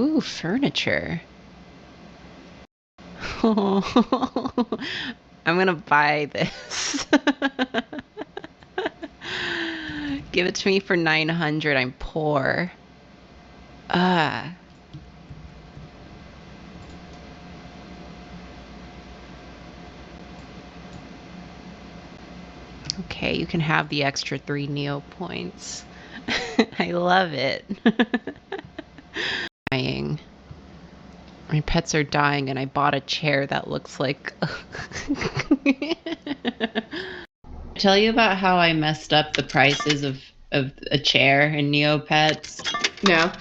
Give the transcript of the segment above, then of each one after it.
Ooh, furniture. Oh, I'm gonna buy this. Give it to me for 900. I'm poor. Okay, you can have the extra 3 Neo points. I love it. Dying. My pets are dying, and I bought a chair that looks like. Tell you about how I messed up the prices of a chair in Neopets? No.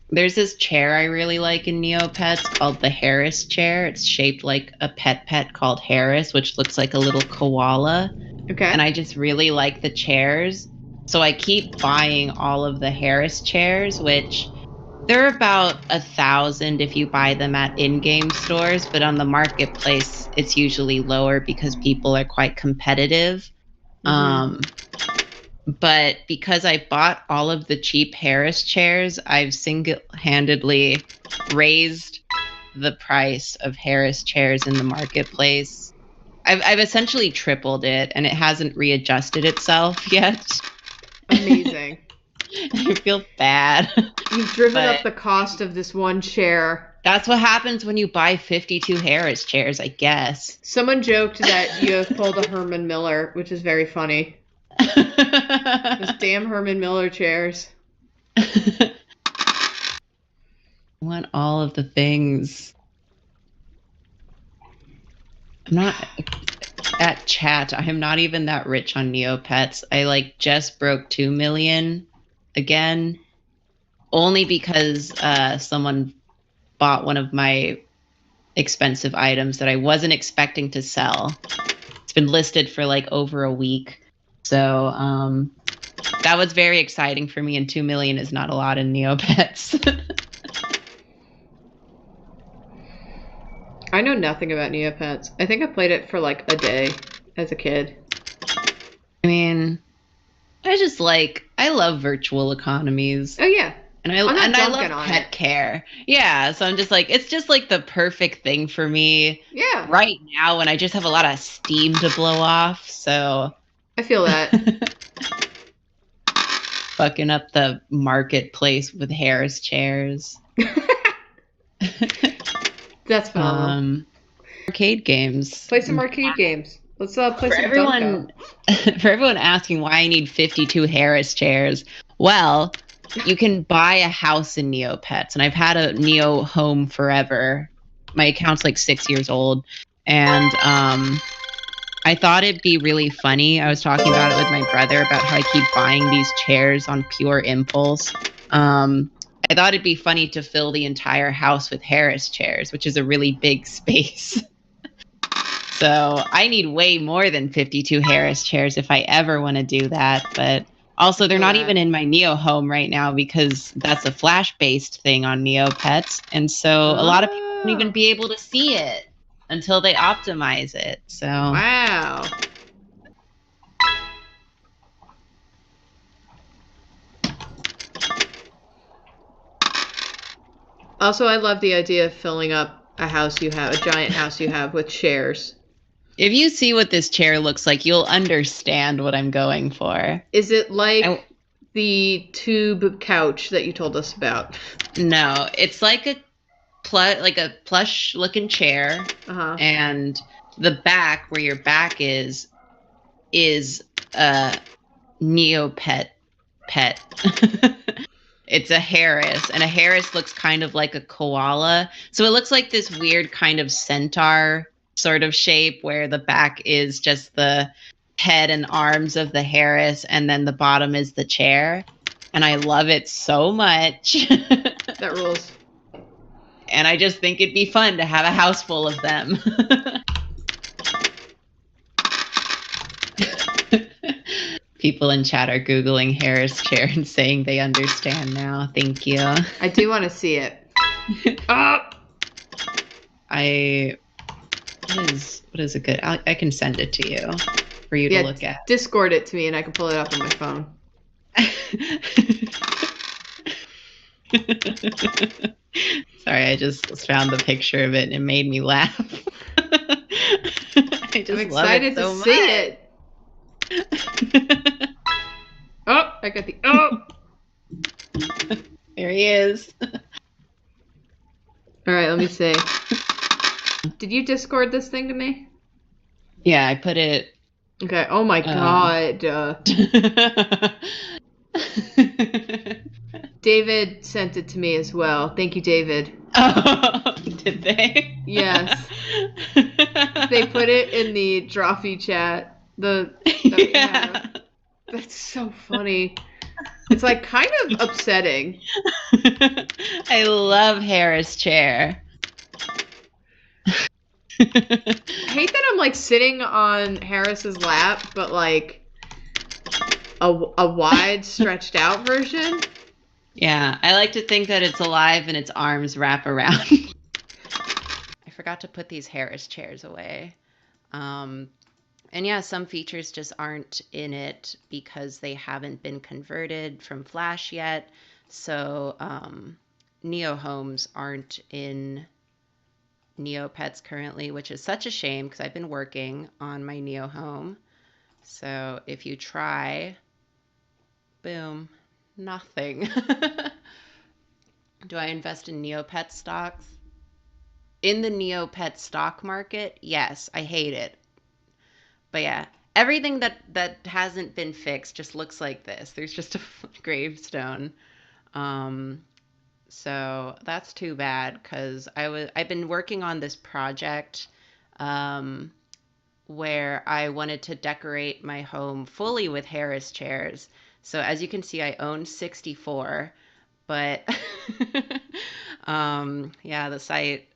There's this chair I really like in Neopets called the Harris chair. It's shaped like a pet called Harris, which looks like a little koala. Okay. And I just really like the chairs. So I keep buying all of the Harris chairs, which they're about 1,000 if you buy them at in-game stores, but on the marketplace, it's usually lower because people are quite competitive. But because I bought all of the cheap Harris chairs, I've single-handedly raised the price of Harris chairs in the marketplace. I've essentially tripled it, and it hasn't readjusted itself yet. Amazing. I feel bad. You've driven up the cost of this one chair. That's what happens when you buy 52 Harris chairs, I guess. Someone joked that you have pulled a Herman Miller, which is very funny. Those damn Herman Miller chairs. I want all of the things. I'm not at chat. I am not even that rich on Neopets. I just broke 2 million again, only because someone bought one of my expensive items that I wasn't expecting to sell. It's been listed for over a week. So that was very exciting for me, and 2 million is not a lot in Neopets. I know nothing about Neopets. I think I played it for a day as a kid. I mean, I love virtual economies. Oh yeah. And I love pet care. Yeah, so I'm just it's just the perfect thing for me. Yeah. Right now when I just have a lot of steam to blow off, so I feel that. Fucking up the marketplace with Harris chairs. That's phenomenal. Arcade games. Play some arcade games. Let's play for some everyone. For everyone asking why I need 52 Harris chairs, well, you can buy a house in Neopets, and I've had a Neo home forever. My account's 6 years old, and I thought it'd be really funny. I was talking about it with my brother about how I keep buying these chairs on pure impulse. I thought it'd be funny to fill the entire house with Harris chairs, which is a really big space. So I need way more than 52 Harris chairs if I ever want to do that. But also, they're not even in my Neo home right now because that's a Flash-based thing on Neopets. And so a lot of people won't even be able to see it until they optimize it. So wow. Also, I love the idea of filling up a giant house you have with chairs. If you see what this chair looks like, you'll understand what I'm going for. Is it the tube couch that you told us about? No, it's like a plush looking chair, and the back where your back is a Neopet pet. It's a Harris, and a Harris looks kind of like a koala. So it looks like this weird kind of centaur sort of shape where the back is just the head and arms of the Harris, and then the bottom is the chair. And I love it so much. That rules. And I just think it'd be fun to have a house full of them. People in chat are Googling Harris chair and saying they understand now. Thank you. I do want to see it. What is a good? I can send it to you for you to look at. Discord it to me and I can pull it up on my phone. Sorry, I just found the picture of it and it made me laugh. I just I'm love it excited so to see it. Oh, I got the There he is. All right, let me see. Did you Discord this thing to me? Yeah, I put it. Okay. Oh my god. David sent it to me as well. Thank you, David. Oh, did they? Yes. They put it in the Drawfee chat. Yeah. That's so funny. It's like kind of upsetting. I love Harris chair. I hate that I'm like sitting on Harris's lap, but like a wide stretched out version. Yeah, I like to think that it's alive and its arms wrap around. I forgot to put these Harris chairs away. And yeah, some features just aren't in it because they haven't been converted from Flash yet. So Neo homes aren't in Neopets currently, which is such a shame because I've been working on my Neo home. So if you try, boom, nothing. Do I invest in Neopet stocks? In the Neopet stock market, yes, I hate it. But yeah, everything that hasn't been fixed just looks like this. There's just a gravestone. So that's too bad because I've been working on this project where I wanted to decorate my home fully with Harris chairs. So as you can see, I own 64, but yeah, the site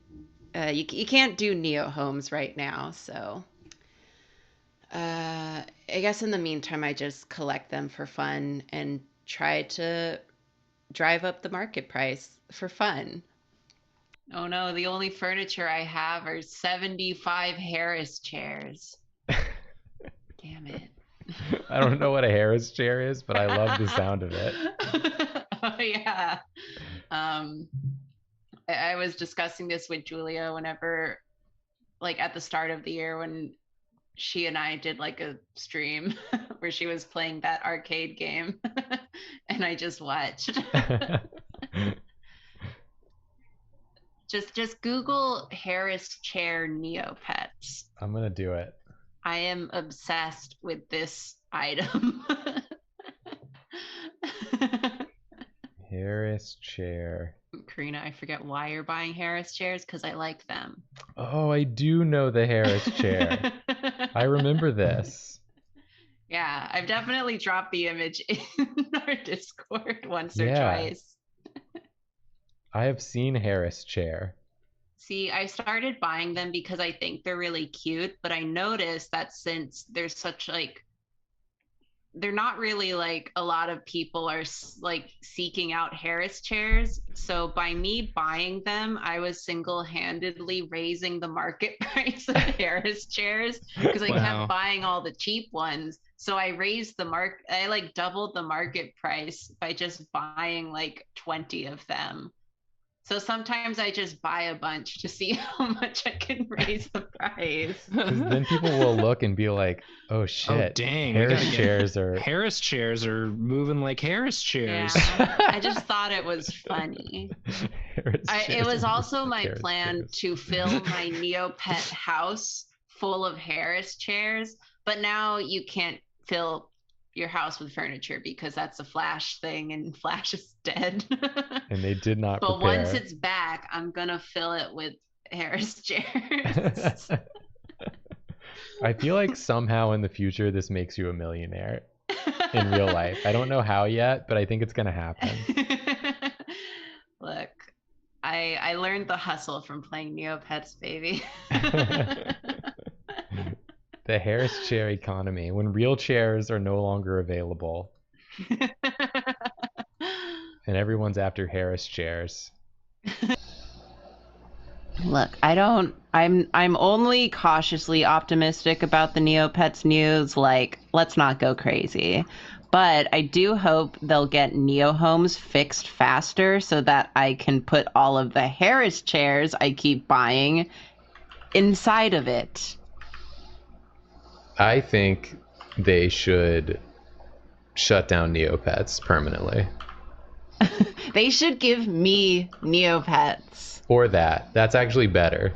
you can't do Neo homes right now, so I guess in the meantime, I just collect them for fun and try to drive up the market price for fun. Oh no, the only furniture I have are 75 Harris chairs. Damn it. I don't know what a Harris chair is, but I love the sound of it. Oh yeah. I was discussing this with Julia whenever, like at the start of the year when she and I did like a stream where she was playing that arcade game and I just watched. Just Google Harris chair Neopets. I'm gonna do it. I am obsessed with this item. Harris chair. Karina, I forget why you're buying Harris chairs because I like them. Oh, I do know the Harris chair. I remember this. Yeah, I've definitely dropped the image in our Discord once or twice. I have seen Harris chair. See, I started buying them because I think they're really cute, but I noticed that since there's such like they're not really like a lot of people are like seeking out Harris chairs. So by me buying them, I was single-handedly raising the market price of Harris chairs because I kept buying all the cheap ones. So I raised I like doubled the market price by just buying like 20 of them. So sometimes I just buy a bunch to see how much I can raise the price. Because then people will look and be like, "Oh shit! Oh dang! Harris chairs are moving like Harris chairs." Yeah, I just thought it was funny. It was also my plan to fill my Neopet house full of Harris chairs, but now you can't fill your house with furniture because that's a Flash thing and Flash is dead. And they did not But prepare. once it's back, I'm gonna fill it with Harris chairs. I feel like somehow in the future this makes you a millionaire in real life. I don't know how yet, but I think it's gonna happen. Look, I learned the hustle from playing Neopets, baby. The Harris chair economy, when real chairs are no longer available. And everyone's after Harris chairs. Look, I'm only cautiously optimistic about the Neopets news. Like, let's not go crazy. But I do hope they'll get Neo homes fixed faster so that I can put all of the Harris chairs I keep buying inside of it. I think they should shut down Neopets permanently. They should give me Neopets. Or that. That's actually better.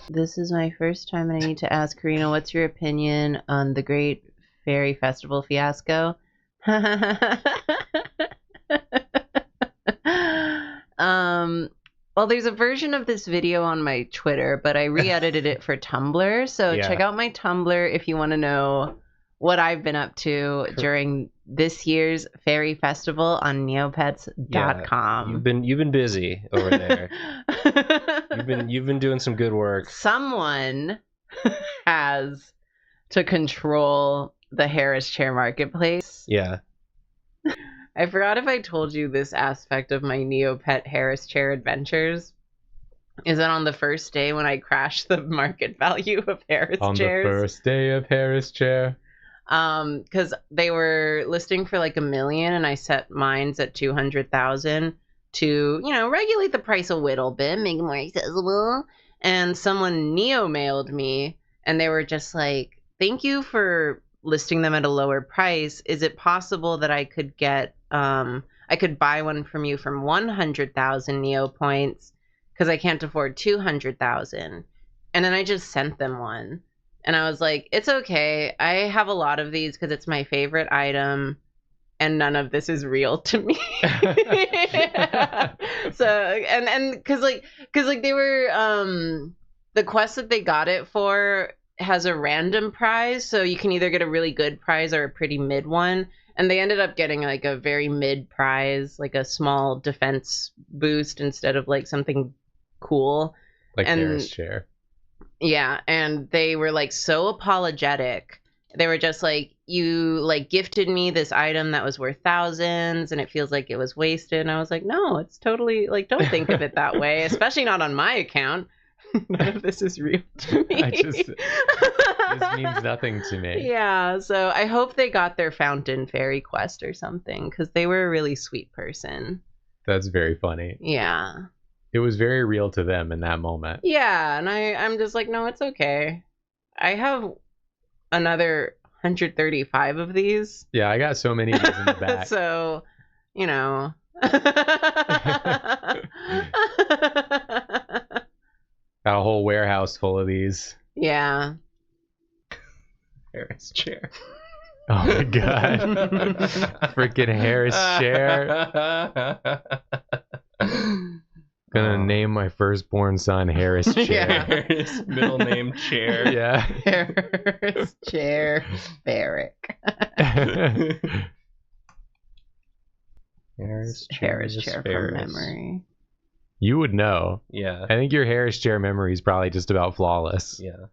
This is my first time, and I need to ask Karina, what's your opinion on the Great Fairy Festival fiasco? Well, there's a version of this video on my Twitter, but I re-edited it for Tumblr. So check out my Tumblr if you want to know what I've been up to during this year's fairy festival on neopets.com. You've been busy over there. you've been doing some good work. Someone has to control the Harris Chair Marketplace. Yeah. I forgot if I told you this aspect of my Neopet Harris Chair adventures. Is that on the first day when I crashed the market value of Harris on chairs? On the first day of Harris Chair. Because they were listing for like $1 million, and I set mines at 200,000 to, regulate the price a little bit, make it more accessible. And someone neo-mailed me, and they were just like, "Thank you for listing them at a lower price. Is it possible that I could get, I could buy one from you from 100,000 Neo points because I can't afford 200,000?" And then I just sent them one. And I was like, it's okay. I have a lot of these because it's my favorite item, and none of this is real to me. So, and because they were, the quest that they got it for has a random prize. So you can either get a really good prize or a pretty mid one. And they ended up getting like a very mid prize, like a small defense boost instead of like something cool. Like Harris Chair. Yeah, and they were like so apologetic. They were just like, you like gifted me this item that was worth thousands and it feels like it was wasted. And I was like, no, it's totally like, don't think of it that way, especially not on my account. None of this is real to me. This means nothing to me. Yeah, so I hope they got their Fountain Fairy quest or something, because they were a really sweet person. That's very funny. Yeah. It was very real to them in that moment. Yeah, and I'm just like, no, it's okay. I have another 135 of these. Yeah, I got so many of these in the back. So, Got a whole warehouse full of these. Yeah. Harris Chair. Oh my god. Freaking Harris Chair. Gonna name my firstborn son Harris Chair. Yeah. Harris, middle name Chair. Yeah. Harris Chair Barrack. Harris Chair from memory. You would know. Yeah. I think your Harris Chair memory is probably just about flawless. Yeah.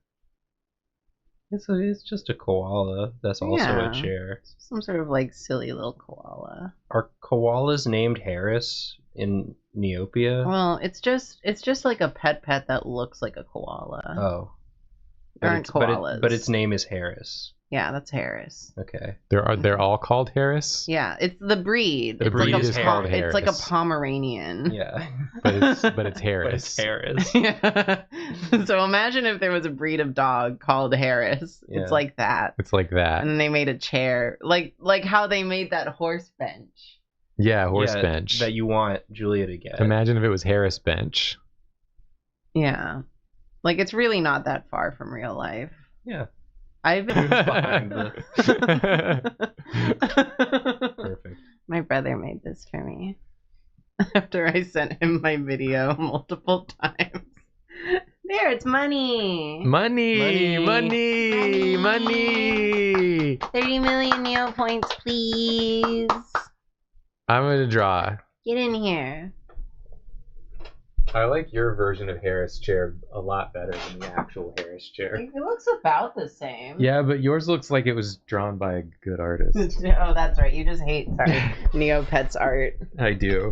It's just a koala that's also a chair. Some sort of like silly little koala. Are koalas named Harris in Neopia? Well, it's just like a pet that looks like a koala. Oh. There aren't koalas. But its name is Harris. Yeah, that's Harris. Okay. They're all called Harris? Yeah, it's the breed. The breed is called It's Harris. like a Pomeranian. Yeah. But it's Harris. But it's Harris. Yeah. So imagine if there was a breed of dog called Harris. Yeah. It's like that. It's like that. And then they made a chair. Like how they made that horse bench. Yeah, horse bench. That you want Julia to get. Imagine if it was Harris bench. Yeah. Like, it's really not that far from real life. Yeah. I've been behind the... Perfect. My brother made this for me after I sent him my video multiple times. There, it's money. Money. 30 million Neo points, please. I'm gonna draw. Get in here. I like your version of Harris Chair a lot better than the actual Harris Chair. It looks about the same. Yeah, but yours looks like it was drawn by a good artist. Oh, that's right. You just hate, Neopets art. I do.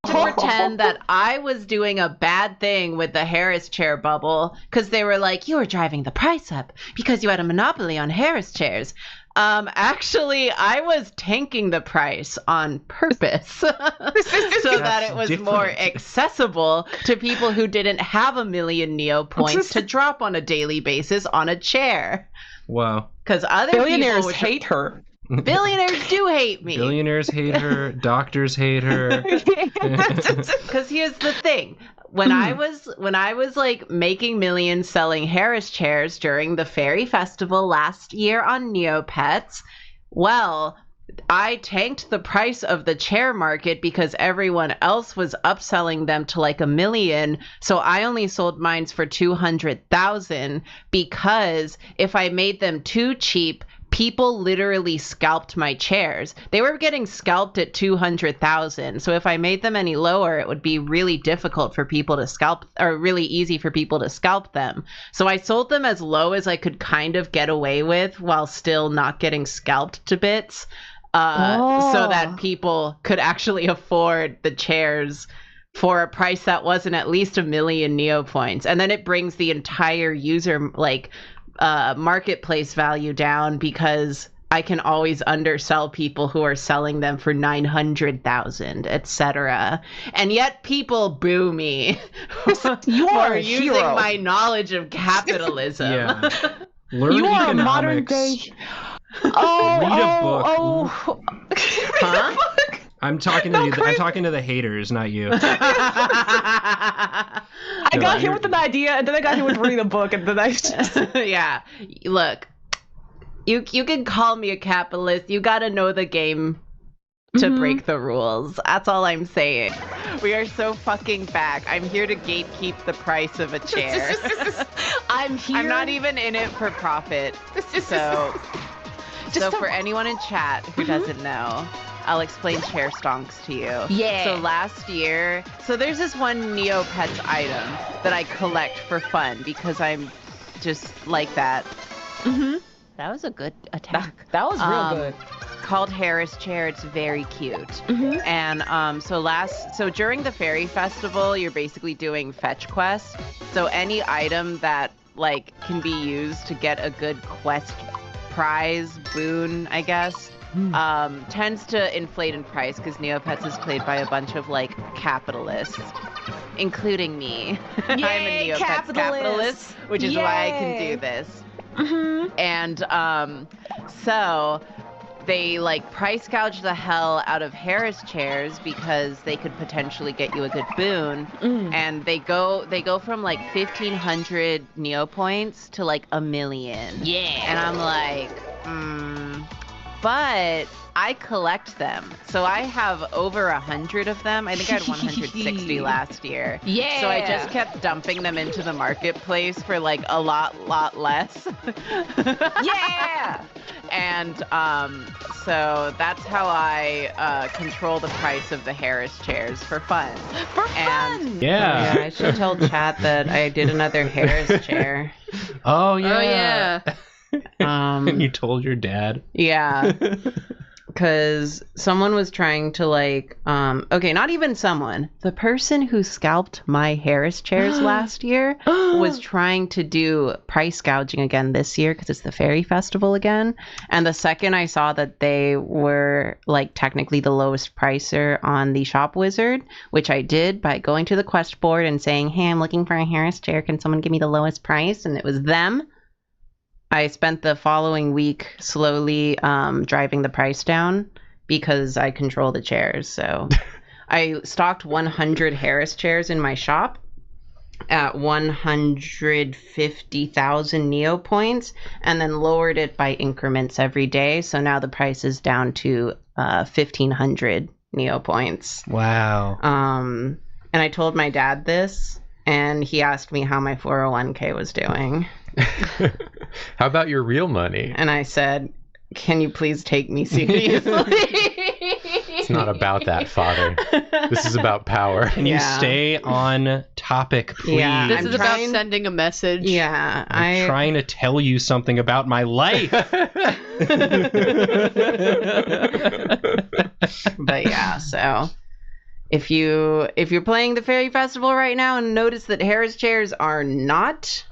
to pretend that I was doing a bad thing with the Harris chair bubble because they were like, you were driving the price up because you had a monopoly on Harris chairs. Actually, I was tanking the price on purpose so that it was more accessible to people who didn't have 1 million Neo points to drop on a daily basis on a chair. Wow. Because other Billionaires people hate her. Billionaires do hate me. Billionaires hate her. Doctors hate her. Because here's the thing. When I was like making millions selling Harris chairs during the Fairy Festival last year on Neopets, well, I tanked the price of the chair market because everyone else was upselling them to like 1 million. So I only sold mine for 200,000 because if I made them too cheap, people literally scalped my chairs. They were getting scalped at 200,000. So if I made them any lower, it would be really difficult for people to scalp, or really easy for people to scalp them. So I sold them as low as I could kind of get away with while still not getting scalped to bits, so that people could actually afford the chairs for a price that wasn't at least 1 million Neo points. And then it brings the entire user marketplace value down because I can always undersell people who are selling them for 900,000, etc. And yet people boo me You are for a using hero. my knowledge of capitalism. Yeah. Learn You are a economics. modern day. Read a book. Huh? I'm talking to you. I'm talking to the haters, not you. I No, got hit you're- with an idea, and then I got hit with reading a book, and then I just... Yeah. Look, you can call me a capitalist. You gotta know the game to break the rules. That's all I'm saying. We are so fucking back. I'm here to gatekeep the price of a chair. I'm here. I'm not even in it for profit. So for anyone in chat who doesn't know, I'll explain chair stonks to you. Yeah. So last year, there's this one Neopets item that I collect for fun because I'm just like that. Mm-hmm. That was a good attack. That was real good. Called Harris Chair. It's very cute. Mm-hmm. And so during the Fairy Festival, you're basically doing fetch quests. So any item that like can be used to get a good quest prize boon, I guess, tends to inflate in price because Neopets is played by a bunch of like capitalists, including me. I'm a Neopets capitalist, which is why I can do this. Mm-hmm. And so they like price gouge the hell out of Harris chairs because they could potentially get you a good boon. And they go from like 1,500 Neo points to like 1 million. Yeah. And I'm like, but I collect them. So I have over 100 of them. I think I had 160 last year. Yeah. So I just kept dumping them into the marketplace for like a lot less. Yeah. And so that's how I control the price of the Harris chairs for fun. For fun. Yeah. I should tell chat that I did another Harris chair. Oh yeah. Oh yeah. And you told your dad. Yeah. Because someone was trying to like, okay, not even someone. The person who scalped my Harris chairs last year was trying to do price gouging again this year because it's the Fairy Festival again. And the second I saw that they were like technically the lowest pricer on the Shop Wizard, which I did by going to the quest board and saying, hey, I'm looking for a Harris chair. Can someone give me the lowest price? And it was them. I spent the following week slowly driving the price down because I control the chairs. So I stocked 100 Harris chairs in my shop at 150,000 Neo points and then lowered it by increments every day. So now the price is down to 1,500 Neo points. Wow. And I told my dad this, and he asked me how my 401k was doing. How about your real money? And I said, can you please take me seriously? It's not about that, Father. This is about power. Can you stay on topic, please? Yeah, This I'm is trying- about sending a message. Yeah, I'm trying to tell you something about my life. But yeah, so If you're playing the Fairy Festival right now and notice that Harris chairs are not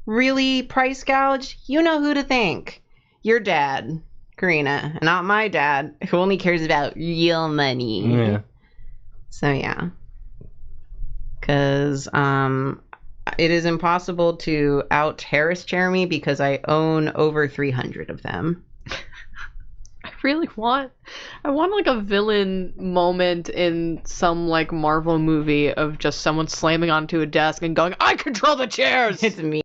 really price gouged, you know who to thank. Your dad, Karina, and not my dad, who only cares about real money. Yeah. So yeah. Because it is impossible to out Harris chair me because I own over 300 of them. I want like a villain moment in some like Marvel movie of just someone slamming onto a desk and going, I control the chairs! It's me.